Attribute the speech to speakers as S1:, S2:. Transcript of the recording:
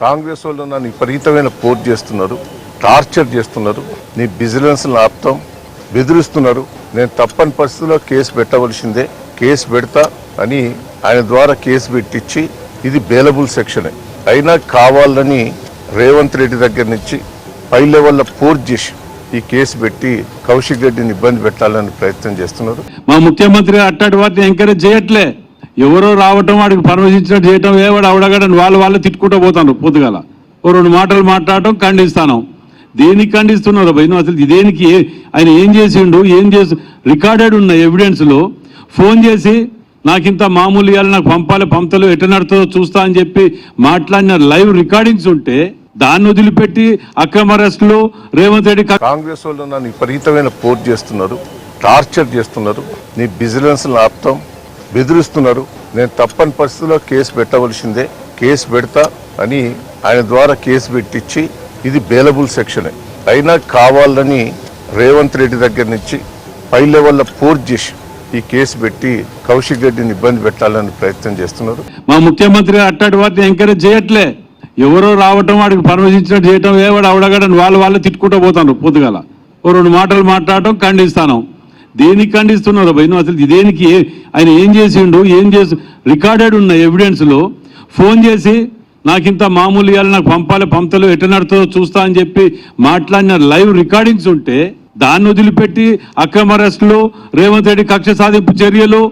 S1: కాంగ్రెస్ వాళ్ళు నన్ను విపరీతమైన పోర్ట్ చేస్తున్నారు, టార్చర్ చేస్తున్నారు. నీ బిజినెస్ ఆపుతాం బెదిరిస్తున్నారు. నేను తప్పని పరిస్థితుల్లో కేసు పెట్టవలసిందే, కేసు పెడతా అని ఆయన ద్వారా కేసు పెట్టించి ఇది బెయిలబుల్ సెక్షనే అయినా కావాలని రేవంత్ రెడ్డి దగ్గర నుంచి పై లెవెల్లో పోర్ట్ చేసి ఈ కేసు పెట్టి కౌశిక్ రెడ్డిని ఇబ్బంది పెట్టాలని ప్రయత్నం చేస్తున్నారు.
S2: మా ముఖ్యమంత్రి అట్టాటి వాటిని ఎంకరేజ్ చేయట్లే. ఎవరో రావటం వాడికి పర్మిషించినట్టు చేయటం, ఏవాడు అవడగడని వాళ్ళు తిట్టుకుంటూ పోతాను. పొద్దుగాల ఓ రెండు మాటలు మాట్లాడటం ఖండిస్తాను. దేనికి ఖండిస్తున్నారు భయ్? అసలు దేనికి? ఆయన ఏం చేసిండు, ఏం చేసి రికార్డెడ్ ఉన్న ఎవిడెన్స్లో ఫోన్ చేసి నాకింత మామూలు ఇవ్వాలి, నాకు పంపుతలు ఎట్ట నడుతుందో చూస్తా అని చెప్పి మాట్లాడిన లైవ్ రికార్డింగ్స్ ఉంటే దాన్ని వదిలిపెట్టి అక్రమ అరెస్టులు రేవంత్ రెడ్డి.
S1: కాంగ్రెస్ వాళ్ళు నన్ను విపరీతమైన పోర్ట్ చేస్తున్నారు, టార్చర్ చేస్తున్నారు. నీ బిజినెస్ ఆపుతాం బెదిరిస్తున్నారు. నేను తప్పని పరిస్థితుల్లో కేసు పెట్టవలసిందే, కేసు పెడతా అని ఆయన ద్వారా కేసు పెట్టించి ఇది బెయిలబుల్ సెక్షనే అయినా కావాలని రేవంత్ రెడ్డి దగ్గర నుంచి పై లెవెల్లో పోర్ట్ చేసి ఈ కేసు పెట్టి కౌశిక్ రెడ్డిని ఇబ్బంది పెట్టాలని ప్రయత్నం చేస్తున్నారు.
S2: మా ముఖ్యమంత్రి అట్టాటి వాటిని ఎంకరేజ్ చేయట్లే. ఎవరో రావటం వాడికి పర్మిషించినట్టు చేయటం, ఏవాడు అవడగడని వాళ్ళు తిట్టుకుంటూ పోతాను. పొద్దుగాల ఓ రెండు మాటలు మాట్లాడటం ఖండిస్తాను. దేనికి ఖండిస్తున్నారు భయ్? అసలు దేనికి? ఆయన ఏం చేసిండు, ఏం చేసి రికార్డెడ్ ఉన్న ఎవిడెన్స్లో ఫోన్ చేసి నాకింత మామూలు ఇవ్వాలి, నాకు పంపుతలు ఎట్ట నడుతుందో చూస్తా అని చెప్పి మాట్లాడిన లైవ్ రికార్డింగ్స్ ఉంటే దాన్ని వదిలిపెట్టి అక్రమ అరెస్టులు రేవంత్ రెడ్డి కక్ష సాధింపు చర్యలు